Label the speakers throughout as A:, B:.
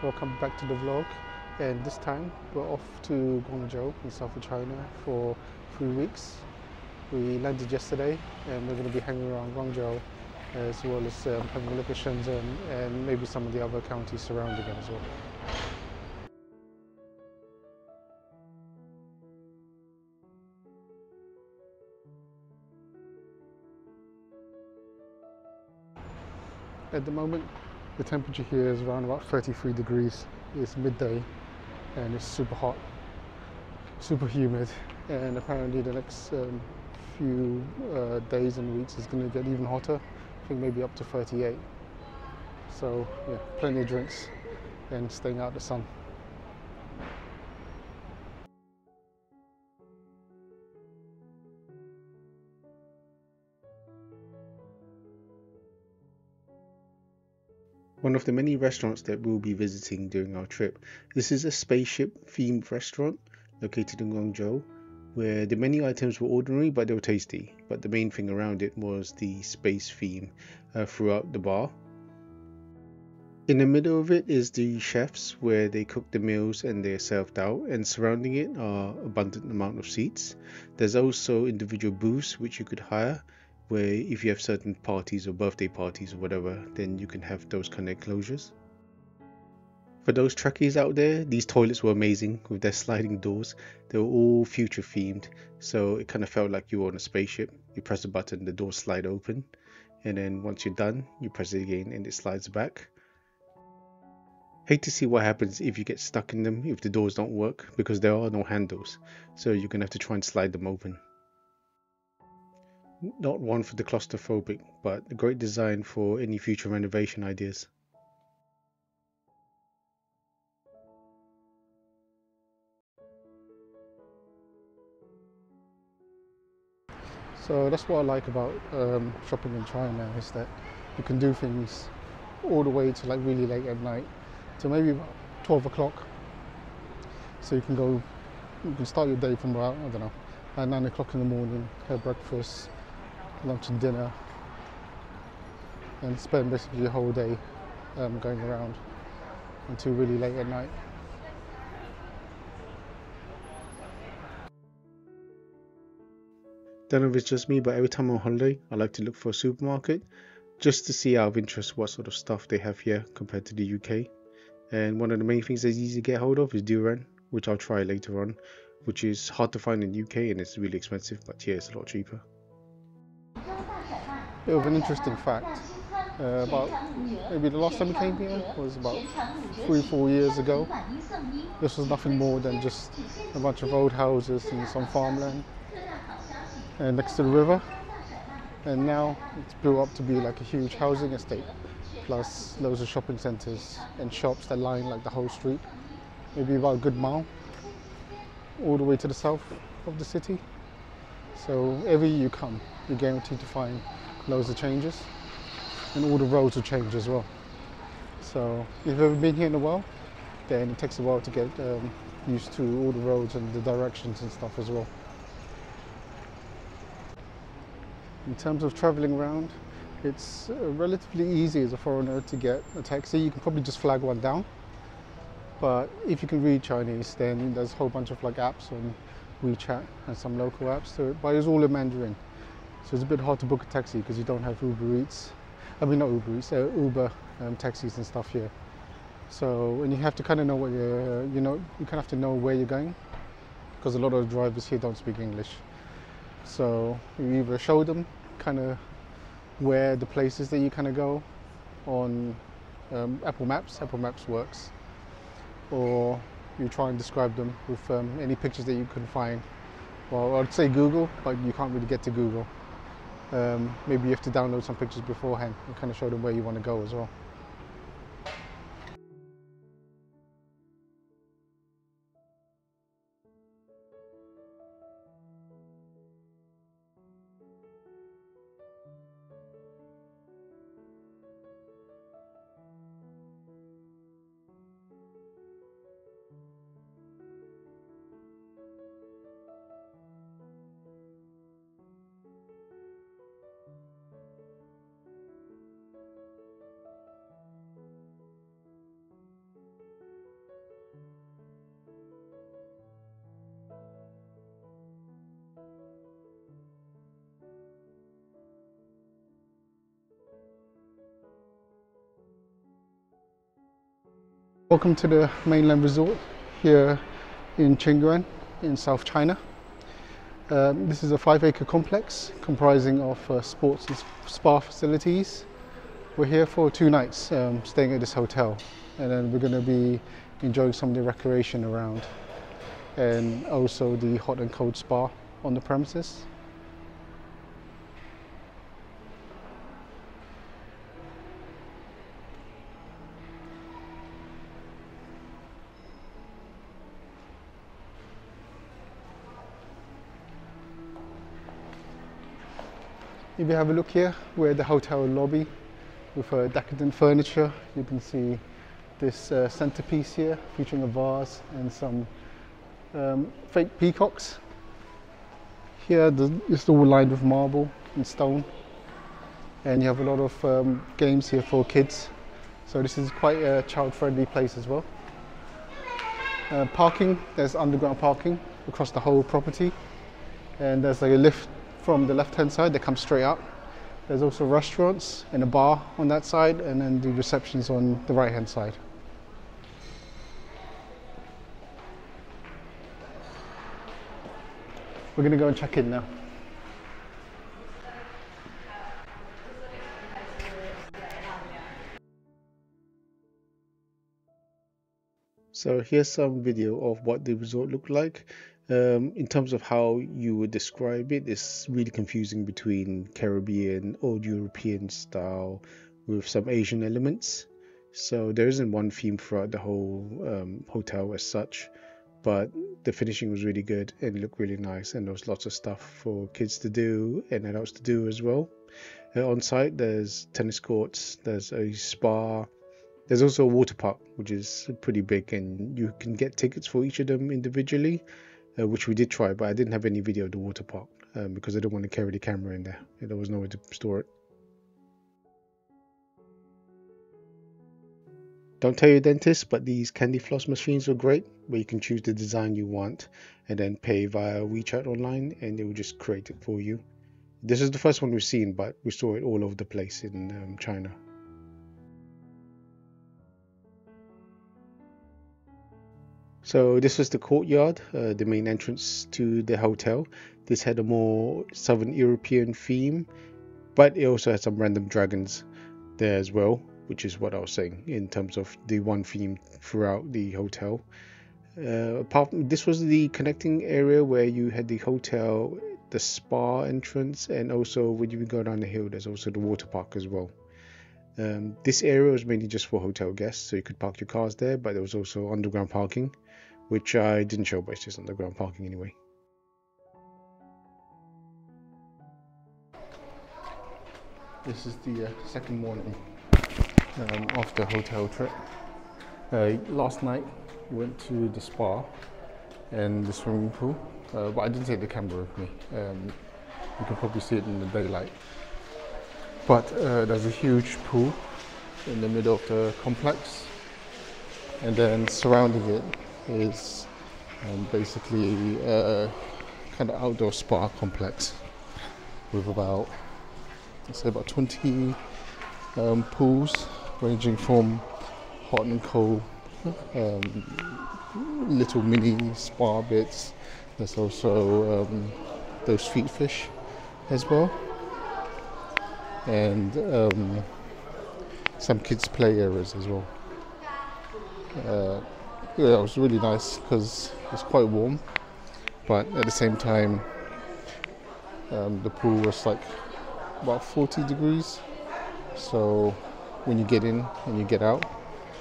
A: welcome back to the vlog. And this time we're off to Guangzhou in south of China for 3 weeks. We landed yesterday and we're going to be hanging around Guangzhou as well as having a look at Shenzhen and maybe some of the other counties surrounding it as well. At the moment, the temperature here is around about 33 degrees. It's midday and it's super hot, super humid, and apparently the next few days and weeks is going to get even hotter. I think maybe up to 38. So yeah, plenty of drinks and staying out the sun. One of the many restaurants that we'll be visiting during our trip. This is a spaceship themed restaurant located in Guangzhou, where the menu items were ordinary but they were tasty. But the main thing around it was the space theme throughout the bar. In the middle of it is the chefs, where they cook the meals and they're served out, and surrounding it are abundant amount of seats. There's also individual booths which you could hire, where if you have certain parties or birthday parties or whatever, then you can have those kind of enclosures. For those Trekkies out there, these toilets were amazing with their sliding doors. They were all future themed, so it kind of felt like you were on a spaceship. You press a button, the doors slide open, and then once you're done, you press it again and it slides back. Hate to see what happens if you get stuck in them if the doors don't work, because there are no handles, so you're gonna have to try and slide them open. Not one for the claustrophobic, but a great design for any future renovation ideas. So that's what I like about shopping in China, is that you can do things all the way to like really late at night, to maybe about 12 o'clock. So you can start your day from about, I don't know, at 9 o'clock in the morning, have breakfast, lunch and dinner, and spend basically your whole day going around until really late at night. Don't know if it's just me, but every time I'm on holiday, I like to look for a supermarket just to see out of interest what sort of stuff they have here compared to the UK. And one of the main things that's easy to get hold of is durian, which I'll try later on, which is hard to find in the UK and it's really expensive, but here it's a lot cheaper. Bit of an interesting fact, about maybe the last time we came here was about 3-4 years ago. This was nothing more than just a bunch of old houses and some farmland next to the river, and now it's built up to be like a huge housing estate, plus loads of shopping centres and shops that line like the whole street, maybe about a good mile all the way to the south of the city. So every year you come, you're guaranteed to find loads of changes, and all the roads will change as well. So if you've ever been here in a while, then it takes a while to get used to all the roads and the directions and stuff as well. In terms of travelling around, it's relatively easy as a foreigner to get a taxi. You can probably just flag one down, but if you can read Chinese, then there's a whole bunch of like apps on WeChat and some local apps to it, but it's all in Mandarin. So it's a bit hard to book a taxi because you don't have Uber Eats. I mean, not Uber Eats, Uber taxis and stuff here. So, and you have to kind of know what you kind of have to know where you're going, because a lot of the drivers here don't speak English. So you either show them kind of where the places that you kind of go on Apple Maps. Apple Maps works, or you try and describe them with any pictures that you can find. Well, I'd say Google, but you can't really get to Google. Maybe you have to download some pictures beforehand and kind of show them where you want to go as well. Welcome to the Mainland Resort here in Qingyuan in South China. This is a 5-acre complex comprising of sports and spa facilities. We're here for 2 nights staying at this hotel, and then we're going to be enjoying some of the recreation around and also the hot and cold spa on the premises. If you have a look here, we're at the hotel lobby with decadent furniture. You can see this centerpiece here featuring a vase and some fake peacocks. Here it's all lined with marble and stone, and you have a lot of games here for kids. So this is quite a child-friendly place as well. Parking, there's underground parking across the whole property, and there's like a lift from the left-hand side that comes straight up. There's also restaurants and a bar on that side, and then the reception's on the right-hand side. We're going to go and check in now. So here's some video of what the resort looked like. In terms of how you would describe it, it's really confusing between Caribbean, old European style with some Asian elements. So there isn't one theme throughout the whole hotel as such, but the finishing was really good and looked really nice, and there was lots of stuff for kids to do and adults to do as well. On site there's tennis courts, there's a spa, there's also a water park which is pretty big, and you can get tickets for each of them individually. Which we did try, but I didn't have any video of the water park because I didn't want to carry the camera in there. There was nowhere to store it. Don't tell your dentist, but these candy floss machines are great, where you can choose the design you want and then pay via WeChat online, and it will just create it for you. This is the first one we've seen, but we saw it all over the place in China. So this was the courtyard, the main entrance to the hotel. This had a more Southern European theme, but it also had some random dragons there as well, which is what I was saying in terms of the one theme throughout the hotel. Apart from this, was the connecting area where you had the hotel, the spa entrance, and also when you go down the hill, there's also the water park as well. This area was mainly just for hotel guests, so you could park your cars there, but there was also underground parking, which I didn't show, but it's just underground parking anyway. This is the second morning of the hotel trip. Last night we went to the spa and the swimming pool, but I didn't take the camera with me. You can probably see it in the daylight. But there's a huge pool in the middle of the complex, and then surrounding it is basically a kind of outdoor spa complex with about, let's say, about 20 pools ranging from hot and cold, little mini spa bits. There's also those feet fish as well, and some kids play areas as well. Yeah, it was really nice because it's quite warm, but at the same time the pool was like about 40 degrees, so when you get in and you get out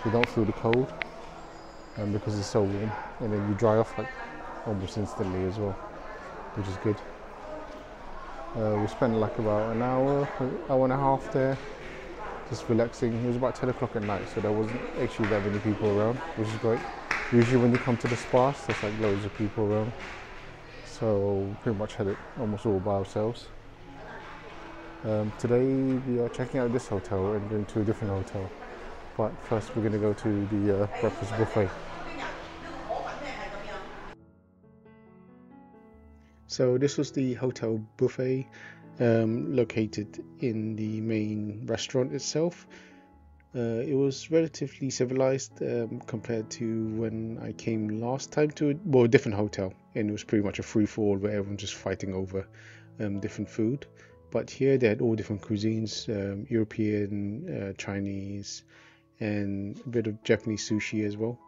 A: you don't feel the cold, and because it's so warm, and then you dry off like almost instantly as well, which is good. We spent like about an hour and a half there just relaxing. It was about 10 o'clock at night, so there wasn't actually that many people around, which is great. Usually when you come to the spas, there's like loads of people around, so we pretty much had it almost all by ourselves. Today we are checking out this hotel and going to a different hotel, but first we're going to go to the breakfast buffet. So this was the hotel buffet located in the main restaurant itself. It was relatively civilized compared to when I came last time to it. Well, a different hotel, and it was pretty much a free for all where everyone's just fighting over different food. But here they had all different cuisines, European, Chinese, and a bit of Japanese sushi as well.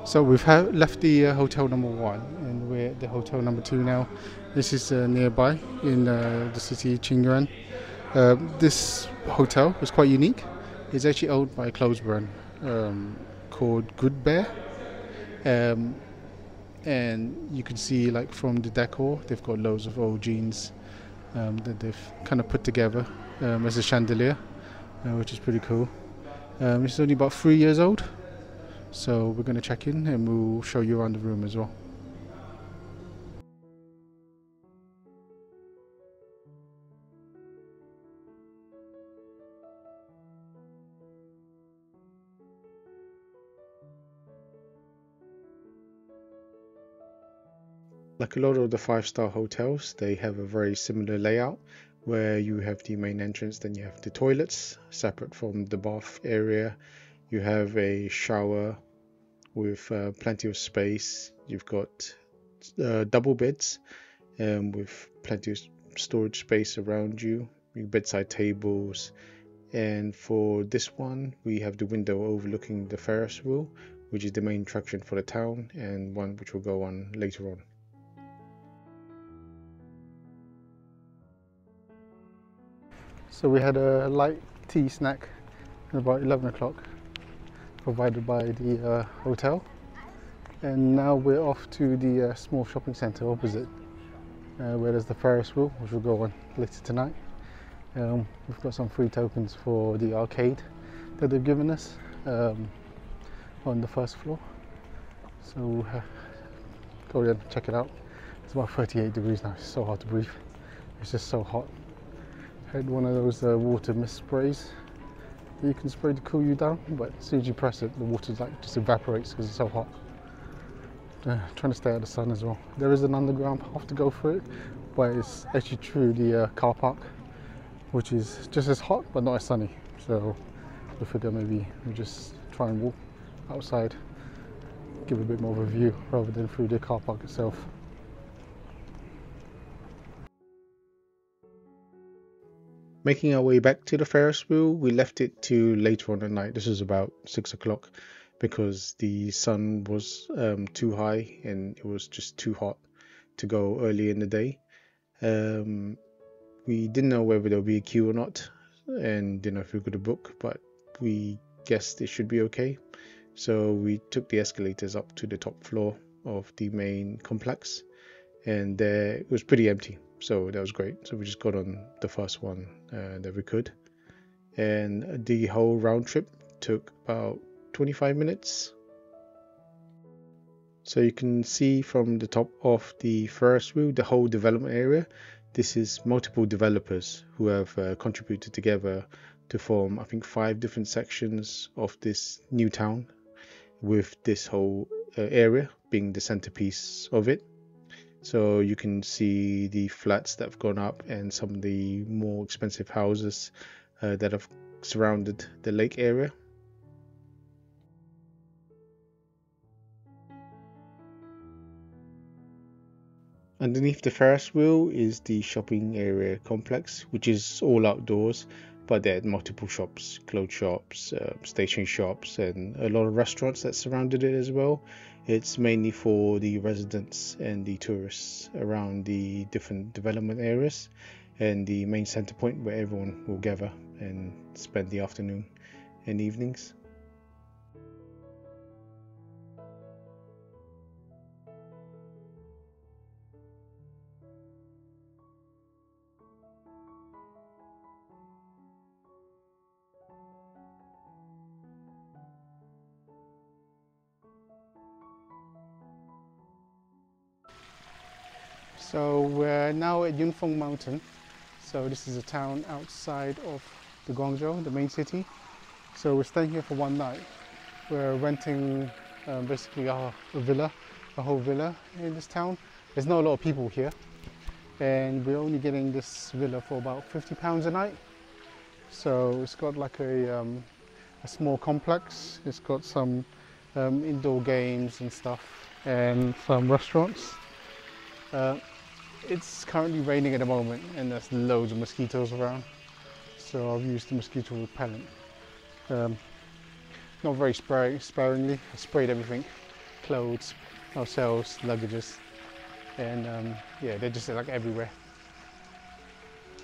A: So we've left the hotel number one, and we're at the hotel number two now. This is nearby in the city Qingyuan. This hotel is quite unique. It's actually owned by a clothes brand called Good Bear. Um, and you can see, like, from the decor, they've got loads of old jeans that they've kind of put together as a chandelier, which is pretty cool. It's only about 3 years old, so we're going to check in and we'll show you around the room as well. Like a lot of the five-star hotels, they have a very similar layout where you have the main entrance, then you have the toilets separate from the bath area. You have a shower with plenty of space. You've got double beds with plenty of storage space around you, bedside tables. And for this one, we have the window overlooking the Ferris wheel, which is the main attraction for the town, and one which we'll go on later on. So we had a light tea snack at about 11 o'clock, provided by the hotel. And now we're off to the small shopping centre opposite, where there's the Ferris wheel, which we'll go on later tonight. We've got some free tokens for the arcade that they've given us on the first floor. So we'll go there and check it out. It's about 38 degrees now, it's so hard to breathe. It's just so hot. I had one of those water mist sprays that you can spray to cool you down, but as soon as you press it, the water just evaporates because it's so hot. Trying to stay out of the sun as well. There is an underground path to go through it, but it's actually through the car park, which is just as hot but not as sunny. So we figure maybe we just try and walk outside, give a bit more of a view rather than through the car park itself. Making our way back to the Ferris wheel, we left it to later on at night. This was about 6 o'clock because the sun was too high and it was just too hot to go early in the day. We didn't know whether there would be a queue or not, and didn't know if we could book, but we guessed it should be okay. So we took the escalators up to the top floor of the main complex, and there it was pretty empty. So that was great. So we just got on the first one that we could. And the whole round trip took about 25 minutes. So you can see from the top of the Ferris wheel, the whole development area. This is multiple developers who have contributed together to form, I think, 5 different sections of this new town, with this whole area being the centerpiece of it. So you can see the flats that have gone up and some of the more expensive houses that have surrounded the lake area. Underneath the Ferris wheel is the shopping area complex, which is all outdoors, but there are multiple shops, clothes shops, stationery shops, and a lot of restaurants that surrounded it as well. It's mainly for the residents and the tourists around the different development areas, and the main center point where everyone will gather and spend the afternoon and evenings. So we're now at Yunong Mountain. So this is a town outside of the Guangzhou, the main city. So we're staying here for one night. We're renting basically a villa, a whole villa in this town. There's not a lot of people here, and we're only getting this villa for about £50 a night. So it's got like a small complex. It's got some indoor games and stuff, and some restaurants. It's currently raining at the moment, and there's loads of mosquitoes around. So I've used the mosquito repellent. Not very sparingly. I sprayed everything, clothes, ourselves, luggages, and yeah, they're just like everywhere.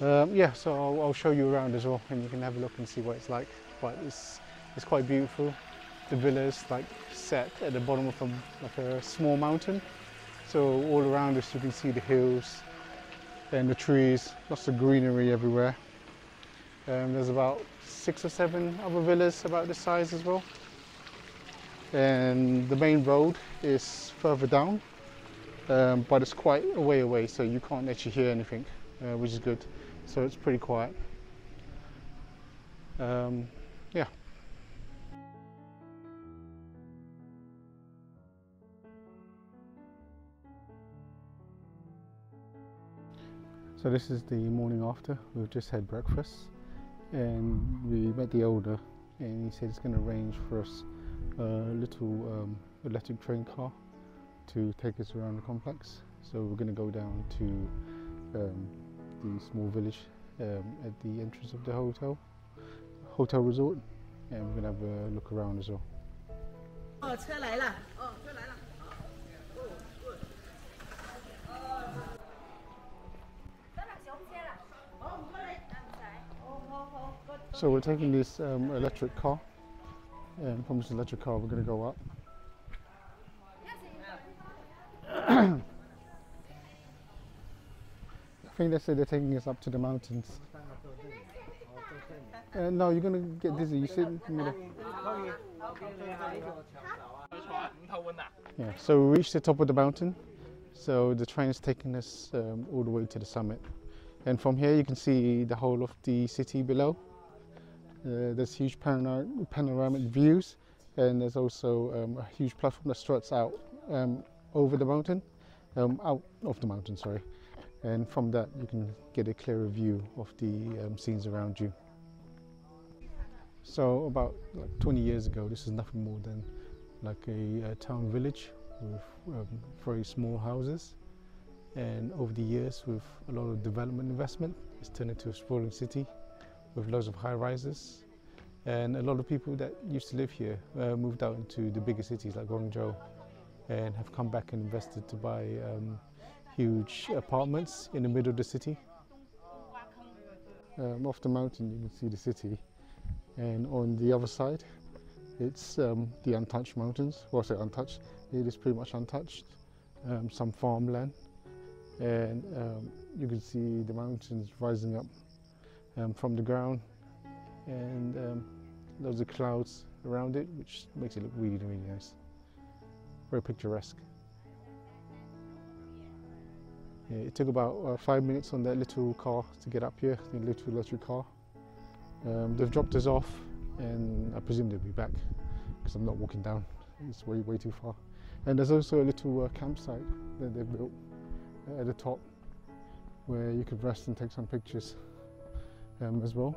A: Yeah, so I'll show you around as well, and you can have a look and see what it's like. But it's quite beautiful. The villa is like set at the bottom of like a small mountain. So all around us you can see the hills and the trees, lots of greenery everywhere. There's about 6 or 7 other villas about this size as well. And the main road is further down, but it's quite a way away, so you can't actually hear anything, which is good. So it's pretty quiet. Yeah. So this is the morning after. We've just had breakfast, and we met the owner, and he said he's going to arrange for us a little electric train car to take us around the complex. So we're going to go down to the small village at the entrance of the hotel resort, and we're going to have a look around as well. So we're taking this electric car, and from this electric car we're going to go up. I think they said they're taking us up to the mountains. No, you're going to get dizzy. You sit in the middle. Yeah, so we reached the top of the mountain. So the train is taking us all the way to the summit. And from here you can see the whole of the city below. There's huge panoramic views, and there's also a huge platform that struts out over the mountain, out of the mountain, sorry. And from that you can get a clearer view of the scenes around you. So about 20 years ago, this is nothing more than like a town village with very small houses. And over the years, with a lot of development investment, it's turned into a sprawling city with loads of high rises. And a lot of people that used to live here moved out into the bigger cities like Guangzhou, and have come back and invested to buy huge apartments in the middle of the city. Off the mountain you can see the city, and on the other side it's the untouched mountains. Well, I say untouched, it is pretty much untouched. Some farmland, and you can see the mountains rising up from the ground, and loads of clouds around it, which makes it look really, really nice. Very picturesque. Yeah, it took about 5 minutes on that little car to get up here, the little electric car. They've dropped us off, and I presume they'll be back because I'm not walking down. It's way, way too far. And there's also a little campsite that they've built at the top where you could rest and take some pictures as well.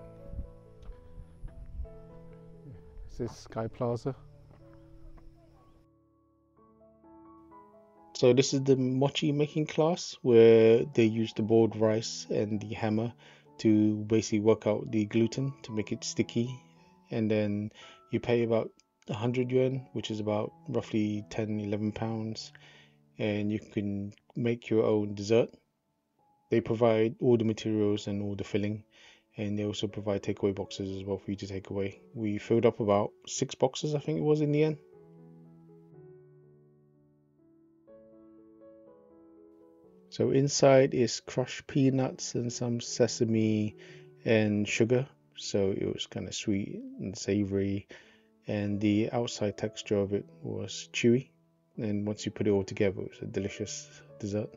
A: This is Sky Plaza. So this is the mochi making class, where they use the boiled rice and the hammer to basically work out the gluten to make it sticky, and then you pay about 100 yuan, which is about roughly 10-11 pounds, and you can make your own dessert. They provide all the materials and all the filling, and they also provide takeaway boxes as well for you to take away. We filled up about 6 boxes, I think it was, in the end. So inside is crushed peanuts and some sesame and sugar, so it was kind of sweet and savory, and the outside texture of it was chewy, and once you put it all together it was a delicious dessert.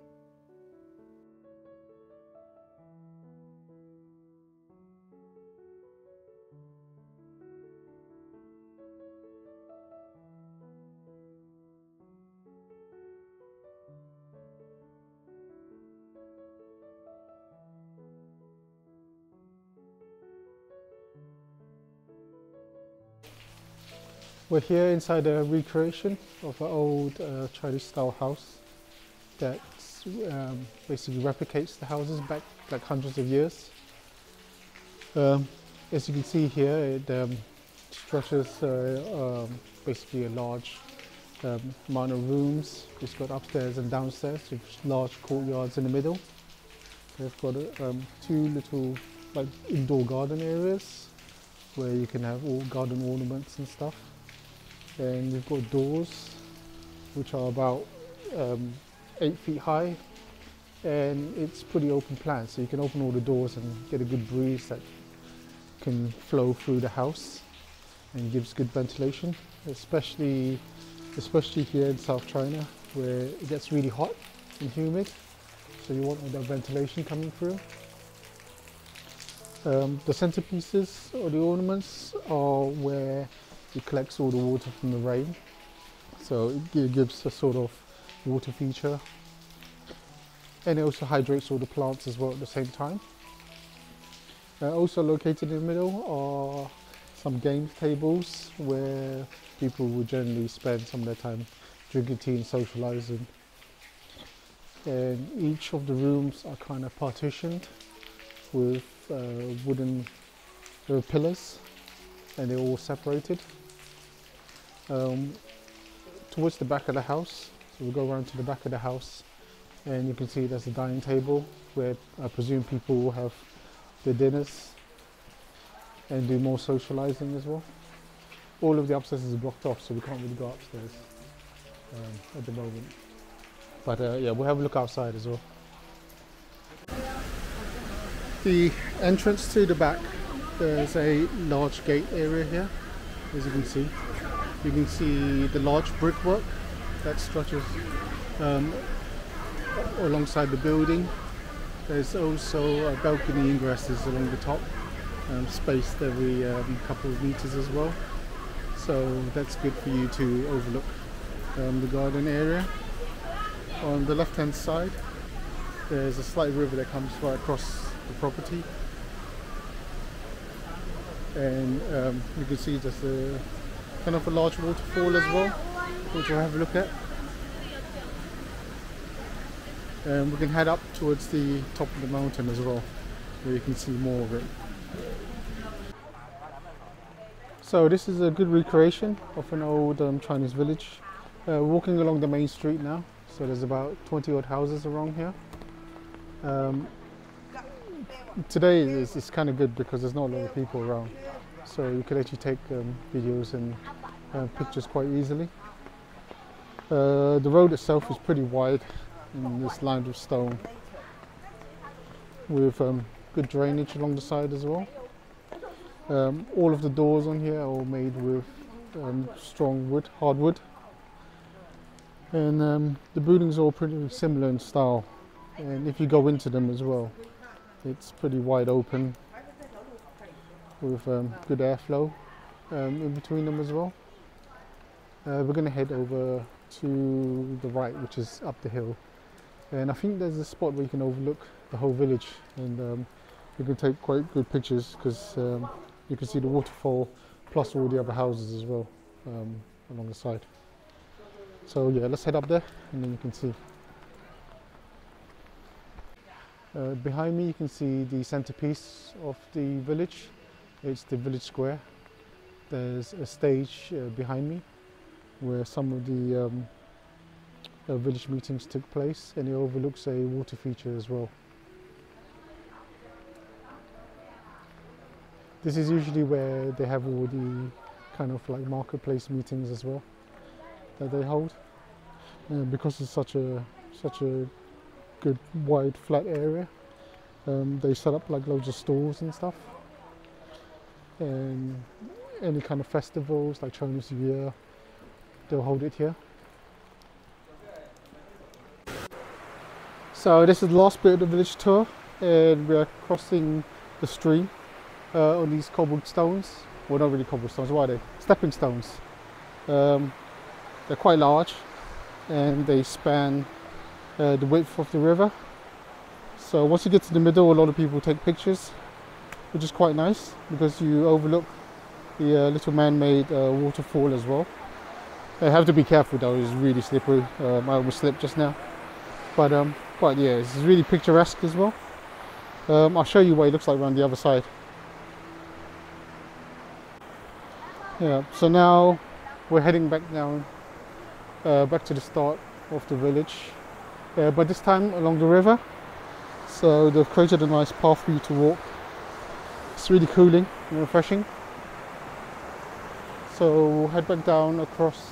A: We're here inside a recreation of an old Chinese style house that basically replicates the houses back like hundreds of years. As you can see here, it structures basically a large amount of rooms. It's got upstairs and downstairs with large courtyards in the middle. They've got two little like indoor garden areas where you can have all garden ornaments and stuff. And we've got doors which are about 8 feet high, and it's pretty open plan, so you can open all the doors and get a good breeze that can flow through the house and gives good ventilation, especially here in South China where it gets really hot and humid, so you want all that ventilation coming through. The centerpieces or the ornaments are where it collects all the water from the rain, so it gives a sort of water feature, and it also hydrates all the plants as well at the same time. Also located in the middle are some games tables where people will generally spend some of their time drinking tea and socializing. And each of the rooms are kind of partitioned with wooden pillars, and they're all separated. Towards the back of the house, so we'll go around to the back of the house, and you can see there's a dining table where I presume people will have their dinners and do more socializing as well. All of the upstairs is blocked off, so we can't really go upstairs at the moment. But yeah, we'll have a look outside as well. The entrance to the back, there's a large gate area here, as you can see. You can see the large brickwork that stretches alongside the building. There's also balcony ingresses along the top, spaced every couple of meters as well. So that's good for you to overlook the garden area. On the left hand side, there's a slight river that comes right across the property. And you can see there's a kind of a large waterfall as well, which we'll have a look at. And we can head up towards the top of the mountain as well, where you can see more of it. So this is a good recreation of an old Chinese village. Walking along the main street now, so there's about 20 odd houses around here. Today it's kind of good because there's not a lot of people around, so you can actually take videos and pictures quite easily. The road itself is pretty wide and it's lined with stone, with good drainage along the side as well. All of the doors on here are all made with strong wood, hardwood, and the buildings are all pretty similar in style. And if you go into them as well, it's pretty wide open with good airflow in between them as well. We're going to head over to the right, which is up the hill, and I think there's a spot where you can overlook the whole village, and you can take quite good pictures because you can see the waterfall plus all the other houses as well along the side. So yeah, let's head up there and then you can see. Behind me you can see the centerpiece of the village. It's the village square. There's a stage behind me where some of the village meetings took place, and it overlooks a water feature as well. This is usually where they have all the kind of like marketplace meetings as well that they hold, because it's such a good wide flat area. They set up like loads of stalls and stuff, and any kind of festivals like Chinese New Year, they'll hold it here. So this is the last bit of the village tour, and we are crossing the stream on these cobblestones. Well, not really cobblestones, what are they? Stepping stones. They're quite large and they span the width of the river. So once you get to the middle, a lot of people take pictures, which is quite nice because you overlook
B: the little man-made waterfall as well. I have to be careful though, it's really slippery. I almost slipped just now. But yeah, it's really picturesque as well. I'll show you what it looks like around the other side. Yeah, so now we're heading back down, back to the start of the village, but this time along the river. So they've created a nice path for you to walk. It's really cooling and refreshing. So we'll head back down across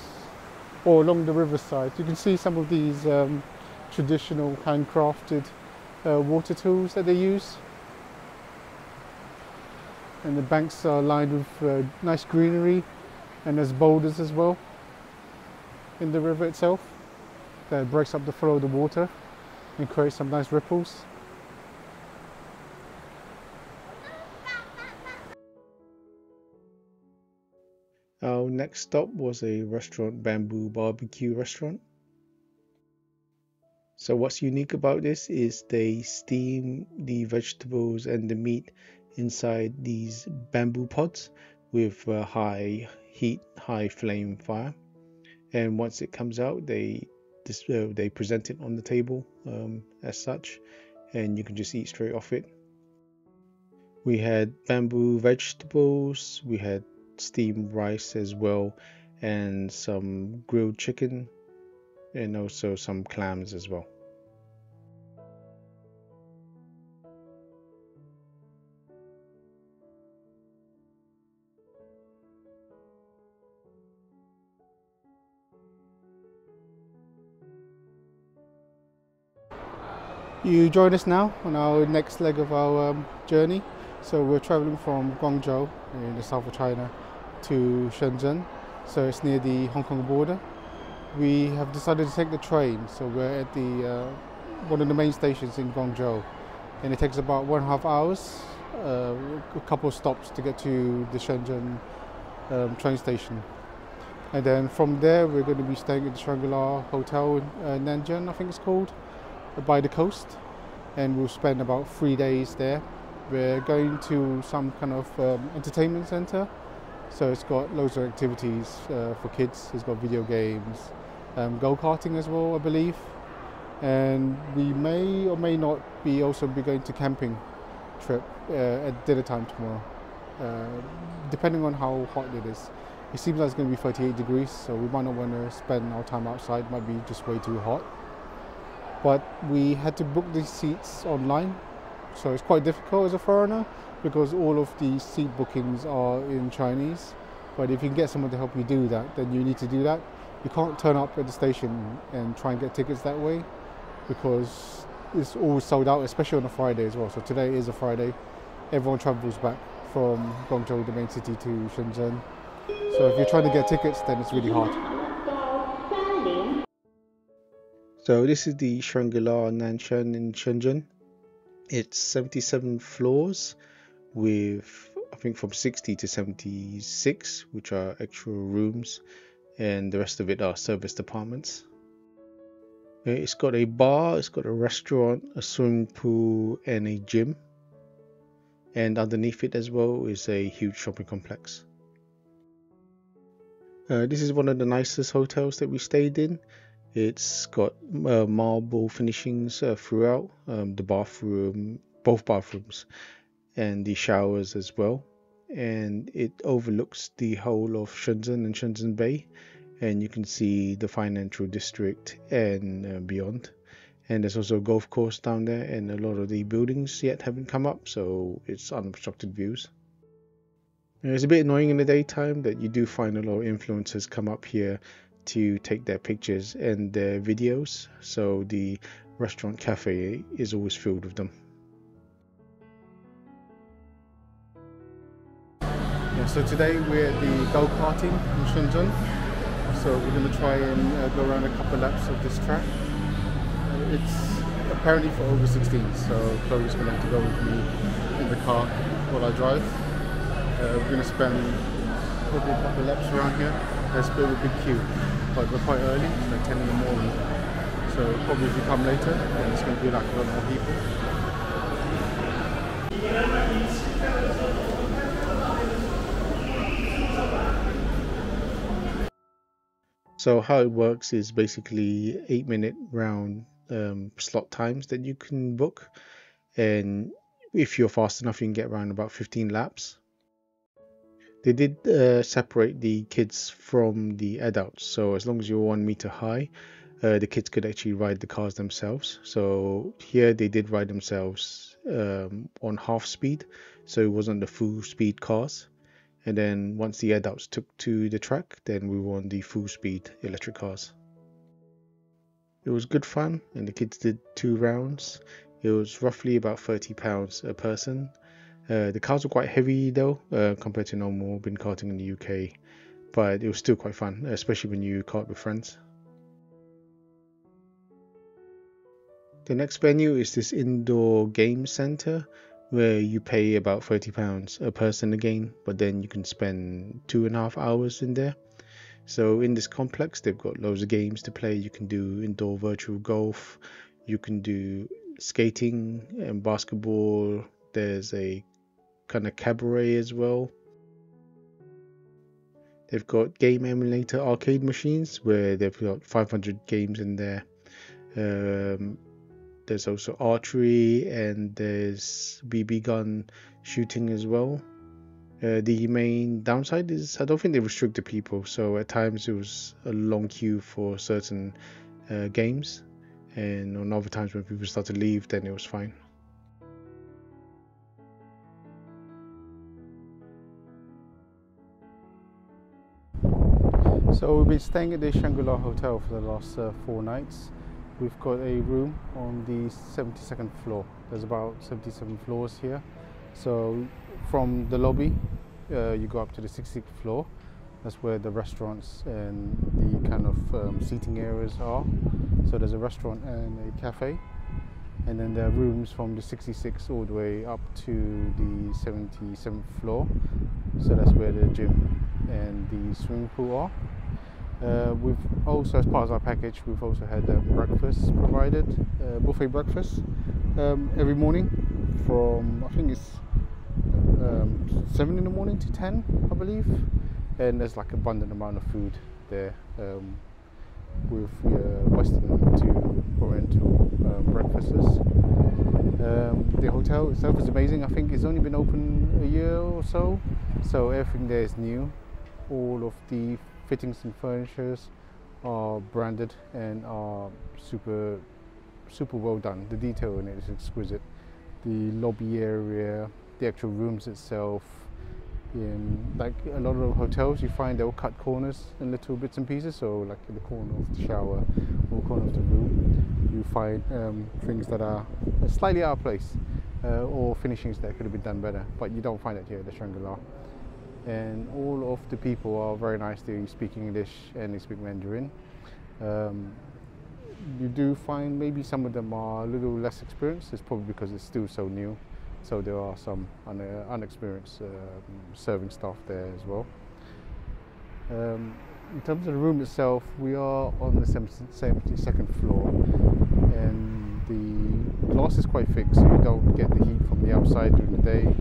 B: or along the riverside. You can see some of these traditional handcrafted water tools that they use. And the banks are lined with nice greenery, and there's boulders as well in the river itself that breaks up the flow of the water and creates some nice ripples.
A: Our next stop was a restaurant, Bamboo Barbecue Restaurant. So what's unique about this is they steam the vegetables and the meat inside these bamboo pots with high heat, high flame fire, and once it comes out they present it on the table as such, and you can just eat straight off it. We had bamboo vegetables, we had steamed rice as well, and some grilled chicken, and also some clams as well.
B: You join us now on our next leg of our journey. So we're traveling from Guangzhou in the south of China to Shenzhen, so it's near the Hong Kong border. We have decided to take the train, so we're at the one of the main stations in Guangzhou, and it takes about 1.5 hours, a couple of stops to get to the Shenzhen train station. And then from there we're going to be staying at the ShangriLa Hotel in Nanjing, I think it's called, by the coast, and we'll spend about 3 days there. We're going to some kind of entertainment center, so it's got loads of activities for kids. It's got video games, go-karting as well, I believe, and we may or may not be going to camping trip at dinner time tomorrow, depending on how hot it is. It seems like it's going to be 38 degrees, so we might not want to spend our time outside. It might be just way too hot. But we had to book these seats online, so it's quite difficult as a foreigner because all of the seat bookings are in Chinese. But if you can get someone to help you do that, then you need to do that. You can't turn up at the station and try and get tickets that way because it's always sold out, especially on a Friday as well. So today is a Friday. Everyone travels back from Guangzhou, the main city, to Shenzhen. So if you're trying to get tickets, then it's really hard.
A: So this is the ShangriLa Nanshan in Shenzhen. It's 77 floors with, I think, from 60 to 76, which are extra rooms, and the rest of it are service apartments. It's got a bar, it's got a restaurant, a swimming pool, and a gym. And underneath it as well is a huge shopping complex. This is one of the nicest hotels that we stayed in. It's got marble finishings throughout the bathroom, both bathrooms, and the showers as well. And it overlooks the whole of Shenzhen and Shenzhen Bay, and you can see the financial district and beyond. And there's also a golf course down there, and a lot of the buildings yet haven't come up, so it's unobstructed views. And it's a bit annoying in the daytime that you do find a lot of influencers come up here to take their pictures and their videos, so the restaurant cafe is always filled with them.
B: Yeah, so today we're at the go-karting in Shenzhen, so we're going to try and go around a couple laps of this track. It's apparently for over 16, so Chloe's going to have to go with me in the car while I drive. We're going to spend probably a couple laps around here. There's a bit of a big queue, but we're quite early, it's like 10 in the morning. So probably if you come later, then it's going to be like a lot more people.
A: So how it works is basically 8-minute round slot times that you can book, and if you're fast enough, you can get around about 15 laps. They did separate the kids from the adults, so as long as you're 1 meter high, the kids could actually ride the cars themselves. So here they did ride themselves on half speed, so it wasn't the full speed cars. And then once the adults took to the track, then we were on the full speed electric cars. It was good fun, and the kids did 2 rounds. It was roughly about £30 a person. The cars were quite heavy though, compared to normal bin karting in the UK, but it was still quite fun, especially when you kart with friends. The next venue is this indoor game center where you pay about £30 a person again, but then you can spend 2.5 hours in there. So in this complex, they've got loads of games to play. You can do indoor virtual golf, you can do skating and basketball. There's a kind of cabaret as well. They've got game emulator arcade machines where they've got 500 games in there. There's also archery, and there's BB gun shooting as well. The main downside is I don't think they restricted people, so at times it was a long queue for certain games, and on other times when people started to leave, then it was fine.
B: So we've been staying at the ShangriLa Hotel for the last 4 nights. We've got a room on the 72nd floor. There's about 77 floors here. So from the lobby, you go up to the 60th floor. That's where the restaurants and the kind of seating areas are. So there's a restaurant and a cafe. And then there are rooms from the 66th all the way up to the 77th floor. So that's where the gym and the swimming pool are. We've also, as part of our package, we've also had breakfast provided, buffet breakfast every morning from, I think it's 7 in the morning to 10, I believe. And there's like abundant amount of food there, with Western to Oriental breakfasts. The hotel itself is amazing. I think it's only been open a year or so, so everything there is new. All of the fittings and furnitures are branded and are super well done. The detail in it is exquisite. The lobby area, the actual rooms itself, like a lot of hotels, you find they'll cut corners in little bits and pieces. So like in the corner of the shower or corner of the room, you find things that are slightly out of place, or finishings that could have been done better, but you don't find that here at the ShangriLa. And all of the people are very nice. They speak English and they speak Mandarin. You do find maybe some of them are a little less experienced. It's probably because it's still so new. So there are some unexperienced serving staff there as well. In terms of the room itself, we are on the 72nd floor, and the glass is quite thick, so you don't get the heat from the outside during the day,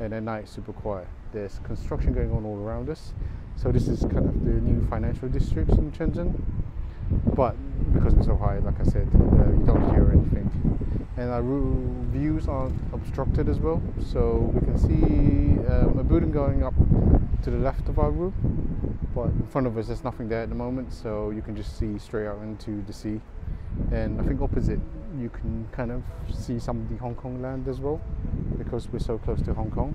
B: and at night it's super quiet. There's construction going on all around us, so this is kind of the new financial district in Shenzhen, but because we're so high, like I said, you don't hear anything. And our views aren't obstructed as well, so we can see a building going up to the left of our room, but in front of us there's nothing there at the moment, so you can just see straight out into the sea. And I think opposite you can kind of see some of the Hong Kong land as well, because we're so close to Hong Kong.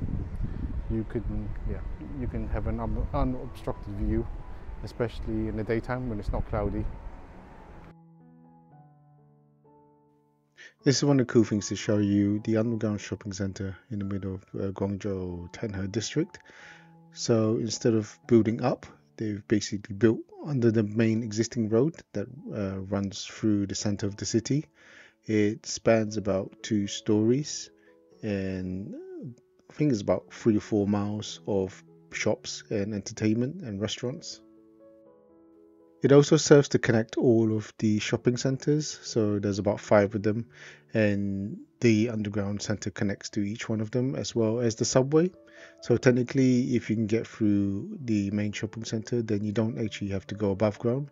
B: You can have an unobstructed view, especially in the daytime when it's not cloudy.
A: This is one of the cool things to show you, the underground shopping center in the middle of Guangzhou Tenhe district. So instead of building up, they've basically built under the main existing road that runs through the center of the city. It spans about 2 stories, and I think it's about 3 or 4 miles of shops and entertainment and restaurants. It also serves to connect all of the shopping centers, so there's about 5 of them, and the underground center connects to each one of them as well as the subway. So technically, if you can get through the main shopping center, then you don't actually have to go above ground,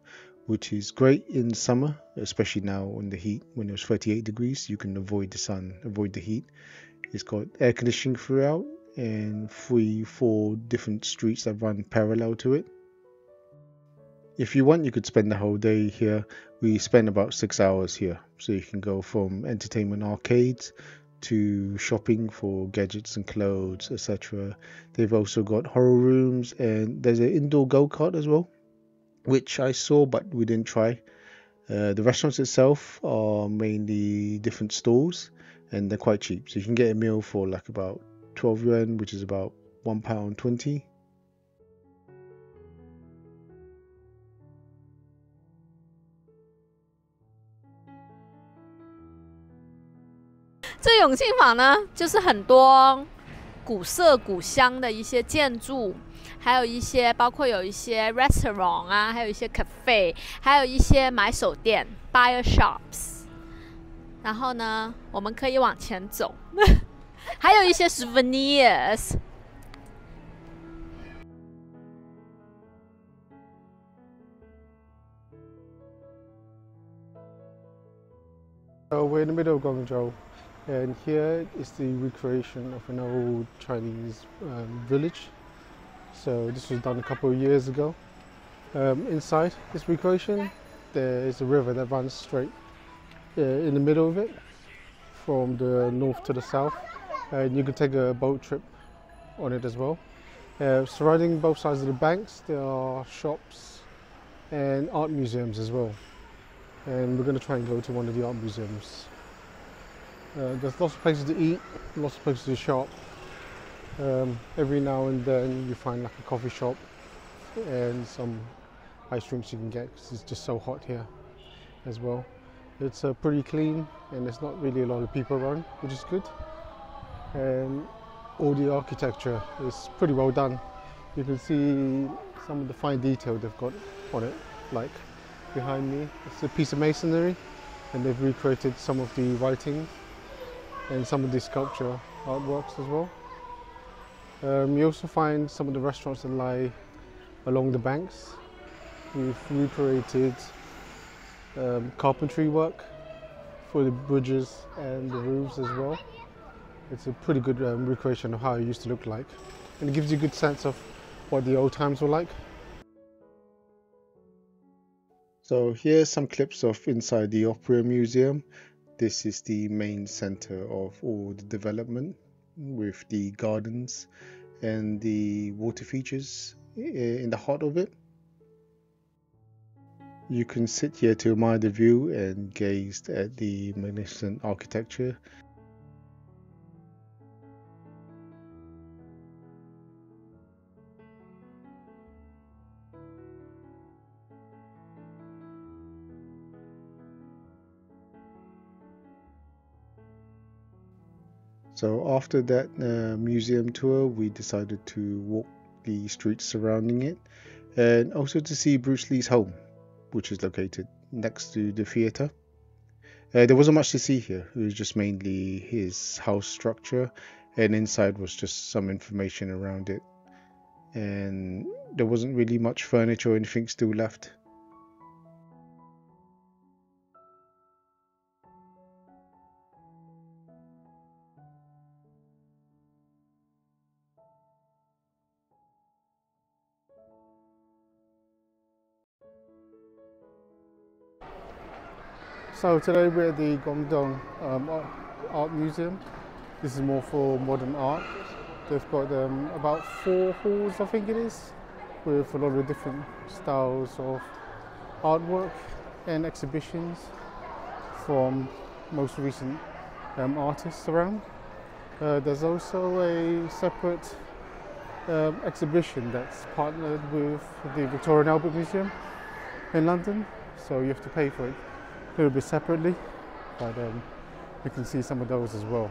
A: which is great in summer, especially now in the heat. When it was 38 degrees, you can avoid the sun, avoid the heat. It's got air conditioning throughout and 3, 4 different streets that run parallel to it. If you want, you could spend the whole day here. We spend about 6 hours here, so you can go from entertainment arcades to shopping for gadgets and clothes, etc. They've also got horror rooms, and there's an indoor go-kart as well, which I saw but we didn't try. The restaurants itself are mainly different stalls, and they're quite cheap, so you can get a meal for like about 12 yuan, which is about £1.20.
C: 这永庆坊呢，就是很多古色古香的一些建筑，还有一些包括有一些 restaurant 啊，还有一些 cafe， 还有一些买手店 buyer shops。然后呢，我们可以往前走，还有一些 souvenirs。So
B: we're in the middle of Guangzhou, and here is the recreation of an old Chinese village. So this was done a couple of years ago. Inside this recreation, there is a river that runs straight in the middle of it, from the north to the south, and you can take a boat trip on it as well. Surrounding both sides of the banks, there are shops and art museums as well. And we're going to try and go to one of the art museums. There's lots of places to eat, lots of places to shop. Every now and then you find like a coffee shop and some ice drinks you can get because it's just so hot here as well. It's pretty clean and there's not really a lot of people around, which is good. And all the architecture is pretty well done. You can see some of the fine detail they've got on it, like behind me. It's a piece of masonry, and they've recreated some of the writing and some of the sculpture artworks as well. You also find some of the restaurants that lie along the banks. We've recreated carpentry work for the bridges and the roofs as well. It's a pretty good recreation of how it used to look like, and it gives you a good sense of what the old times were like.
A: So here's some clips of inside the Opera Museum. This is the main center of all the development, with the gardens and the water features in the heart of it. You can sit here to admire the view and gaze at the magnificent architecture. So after that museum tour, we decided to walk the streets surrounding it, and also to see Bruce Lee's home, which is located next to the theatre. There wasn't much to see here. It was just mainly his house structure, and inside was just some information around it. And there wasn't really much furniture or anything still left.
B: So today we're at the Gongdong Art Museum. This is more for modern art. They've got about 4 halls, I think it is, with a lot of different styles of artwork and exhibitions from most recent artists around. There's also a separate exhibition that's partnered with the Victoria and Albert Museum in London, so you have to pay for it a little bit separately, but you can see some of those as well.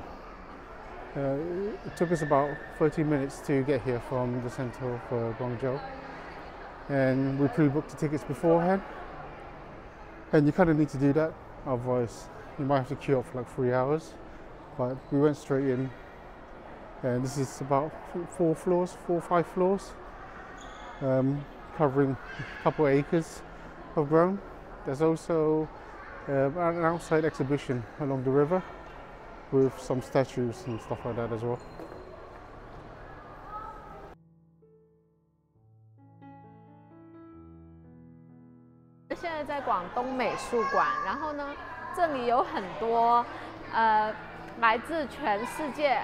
B: It took us about 30 minutes to get here from the centre of Guangzhou, and we pre-booked the tickets beforehand. And you kind of need to do that, otherwise you might have to queue up for like 3 hours. But we went straight in, and this is about 4 or 5 floors, covering a couple of acres of ground. There's also an outside exhibition along the river with some statues and stuff like that as well.
C: 现在在广东美术馆，然后呢，这里有很多来自全世界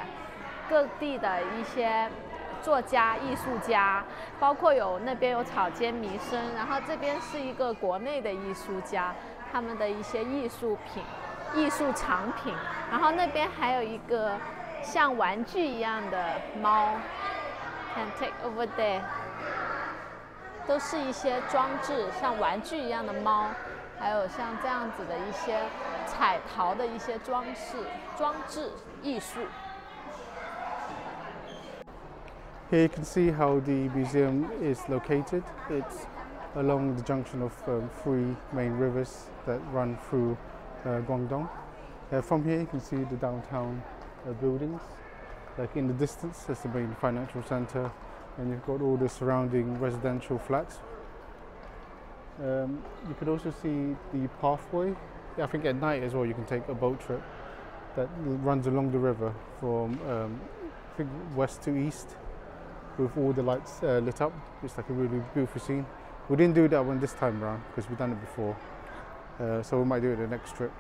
C: 各地的一些作家、艺术家，包括那边有草间弥生，然后这边是一个国内的艺术家，他们的一些艺术品、艺术藏品，然后那边还有一个像玩具一样的猫 ，can take over there。 都是一些装置，像玩具一样的猫，还有像这样子的一些彩陶的一些装置艺术。
B: Here you can see how the museum is located. It's along the junction of 3 main rivers that run through Guangdong. From here you can see the downtown buildings. Like in the distance, there's the main financial center. And you've got all the surrounding residential flats. You could also see the pathway. I think at night as well you can take a boat trip that runs along the river from I think west to east with all the lights lit up. It's like a really beautiful scene. We didn't do that one this time around because we've done it before, so we might do it the next trip.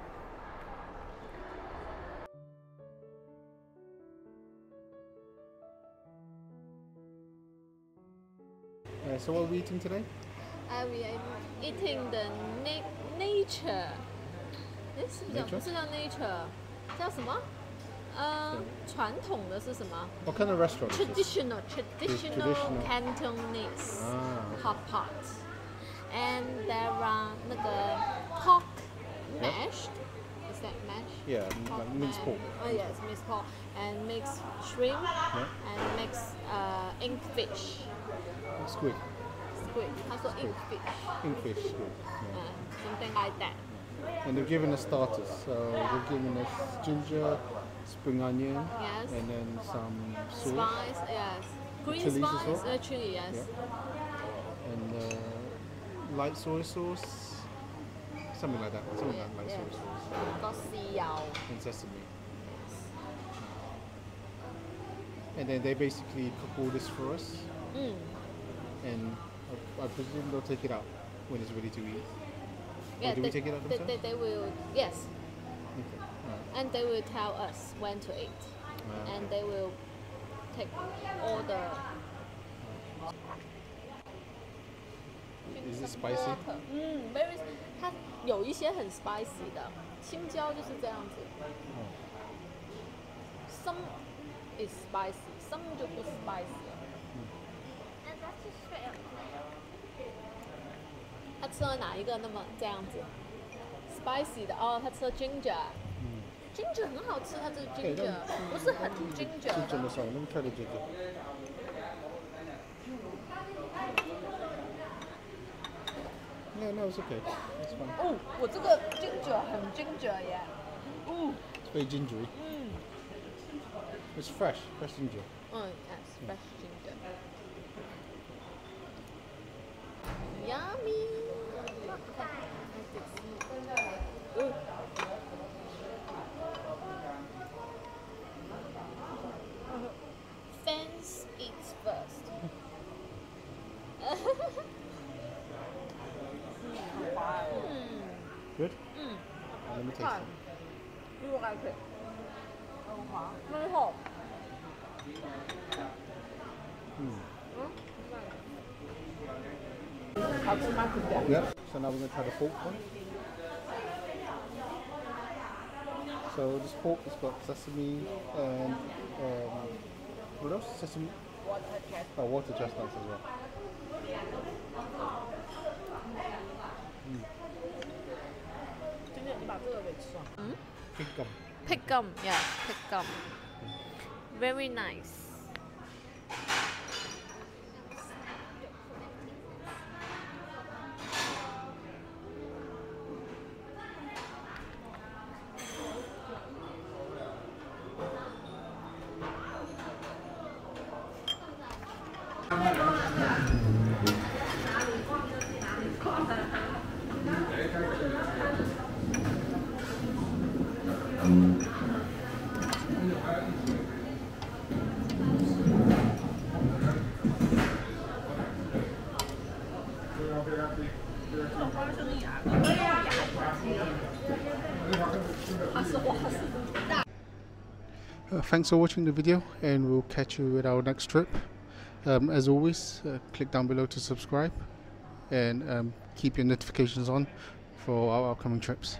B: So what are we eating today?
C: We are eating the nature. 是不是不是叫 nature？ 叫什么？传统的是什么
B: What kind of restaurant?
C: Traditional Cantonese hot pot. And there are 那个 pork mashed. Is that mash?
B: Yeah, like minced pork.
C: Oh yes, minced pork and mixed shrimp and mixed inkfish.
B: Squid.
C: Squid. 他说 inkfish.
B: Inkfish squid.
C: Something like that.
B: And they've given us starters. So they've given us ginger, spring onion,
C: Yes.
B: and then some sauce.
C: Spice, yes. Green
B: Chilies as
C: spice,
B: well?
C: chili, yes.
B: Yeah. And light soy sauce, something like that. Something like light soy sauce.
C: 個豉油
B: And sesame. And then they basically cook all this for us. And I presume they'll take it out when it's ready to eat.
C: Yeah,
B: do we take it out themselves?
C: they will, yes.
B: Okay. Alright.
C: And they will tell us when to eat. And they will take all the...
B: Is it spicy?
C: Very. 它有一些很 spicy 的，青椒就是这样子。Some is spicy, some 就不 spicy 了。他吃了哪一个那么这样子 ？spicy 的哦，他吃了 ginger。ginger 很好吃，它这个 ginger 不是很 ginger 的。
B: Ginger, sorry, let me try the ginger. No, it's okay. It's fine.
C: 哦，我这个 ginger 很 ginger 耶。
B: It's very gingery. It's fresh ginger.
C: Yes, fresh ginger. Yummy. Fans eats first.
B: Good? Let me taste it.
C: You like it? 很好。好吃吗？
B: Yep. So now we're going to try the pork one. So this pork has got sesame and what else? Sesame. Water chestnuts as well.
C: 今天你把这个给吃了。
B: Pig gum.
C: Pig gum, yeah, pig gum. Very nice.
B: Thanks for watching the video, and we'll catch you at our next trip. As always, click down below to subscribe, and keep your notifications on for our upcoming trips.